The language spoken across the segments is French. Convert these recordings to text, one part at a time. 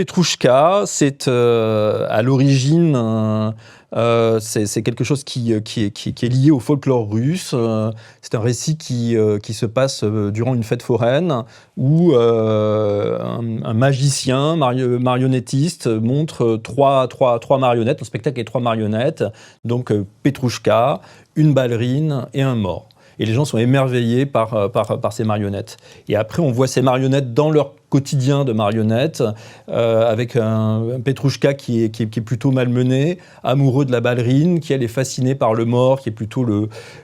Petrouchka, c'est à l'origine, c'est quelque chose qui est lié au folklore russe. C'est un récit qui se passe durant une fête foraine où un magicien marionnettiste montre trois marionnettes. Le spectacle est 3 marionnettes, donc Petrouchka, une ballerine et un mort. Et les gens sont émerveillés par ces marionnettes. Et après, on voit ces marionnettes dans leur quotidien de marionnettes, avec un Petrouchka qui est plutôt malmené, amoureux de la ballerine, qui elle est fasciné par le mort, qui est plutôt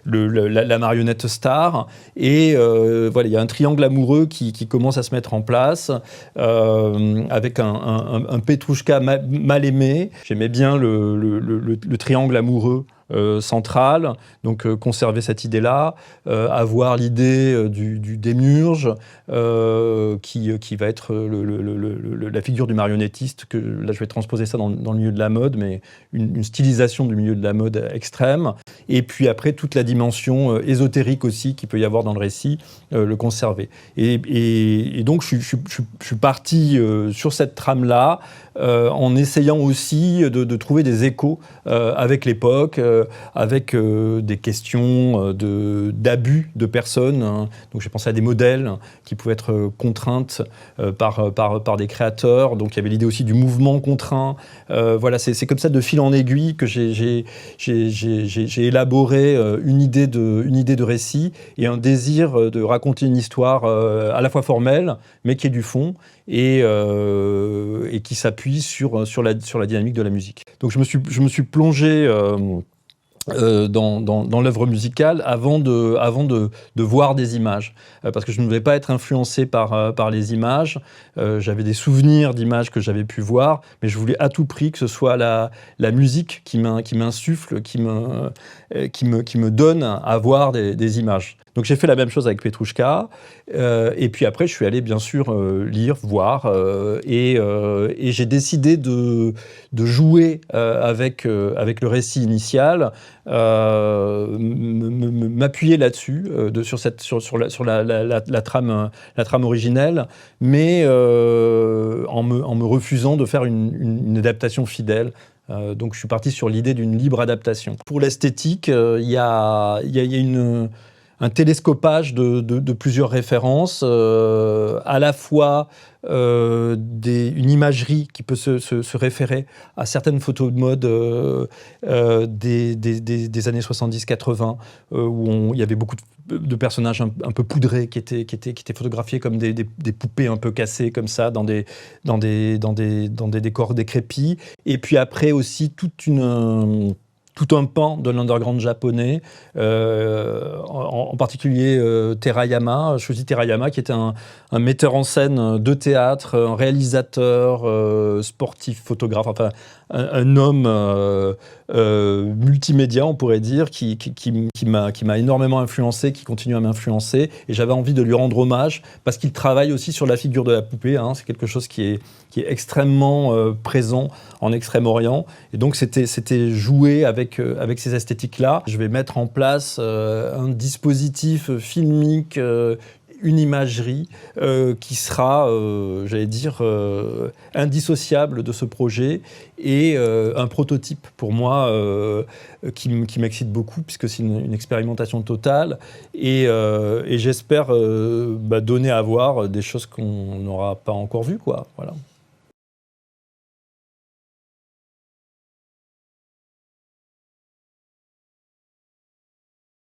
la marionnette star. Et voilà, il y a un triangle amoureux qui commence à se mettre en place, avec un Petrouchka mal aimé. J'aimais bien le triangle amoureux centrale, donc conserver cette idée-là, avoir l'idée du démiurge, qui va être la figure du marionnettiste, que là je vais transposer ça dans le milieu de la mode, mais une stylisation du milieu de la mode extrême, et puis après toute la dimension ésotérique aussi qu'il peut y avoir dans le récit, le conserver. Et donc je suis parti sur cette trame-là, en essayant aussi de trouver des échos avec l'époque, avec des questions d'abus de personnes. Hein. Donc j'ai pensé à des modèles qui pouvaient être contraintes par des créateurs. Donc il y avait l'idée aussi du mouvement contraint. Voilà, c'est comme ça de fil en aiguille que j'ai élaboré une idée de récit et un désir de raconter une histoire à la fois formelle, mais qui est du fond et qui s'appuie sur la dynamique de la musique. Donc je me suis plongé dans l'œuvre musicale avant de voir des images, parce que je ne voulais pas être influencé par les images. J'avais des souvenirs d'images que j'avais pu voir, mais je voulais à tout prix que ce soit la musique qui m'insuffle, qui me donne à voir des images. Donc j'ai fait la même chose avec Petrouchka, et puis après je suis allé bien sûr lire, voir, et j'ai décidé de jouer avec le récit initial, m'appuyer là-dessus, sur la trame originelle, mais en me refusant de faire une adaptation fidèle. Donc je suis parti sur l'idée d'une libre adaptation. Pour l'esthétique, il y a un télescopage de plusieurs références, à la fois une imagerie qui peut se référer à certaines photos de mode des années 70-80, où il y avait beaucoup de personnages un peu poudrés qui étaient photographiés comme des poupées un peu cassées comme ça dans des décors décrépits. Et puis après aussi tout un pan de l'underground japonais, en particulier Terayama, Terayama, qui était un metteur en scène de théâtre, un réalisateur, sportif, photographe, enfin un homme multimédia, on pourrait dire, qui m'a énormément influencé, qui continue à m'influencer, et j'avais envie de lui rendre hommage, parce qu'il travaille aussi sur la figure de la poupée, hein. C'est quelque chose qui est extrêmement présent en Extrême-Orient, et donc c'était jouer avec ces esthétiques-là. Je vais mettre en place un dispositif filmique, une imagerie qui sera, j'allais dire, indissociable de ce projet, et un prototype pour moi qui m'excite beaucoup, puisque c'est une expérimentation totale, et j'espère donner à voir des choses qu'on n'aura pas encore vues, quoi. Voilà.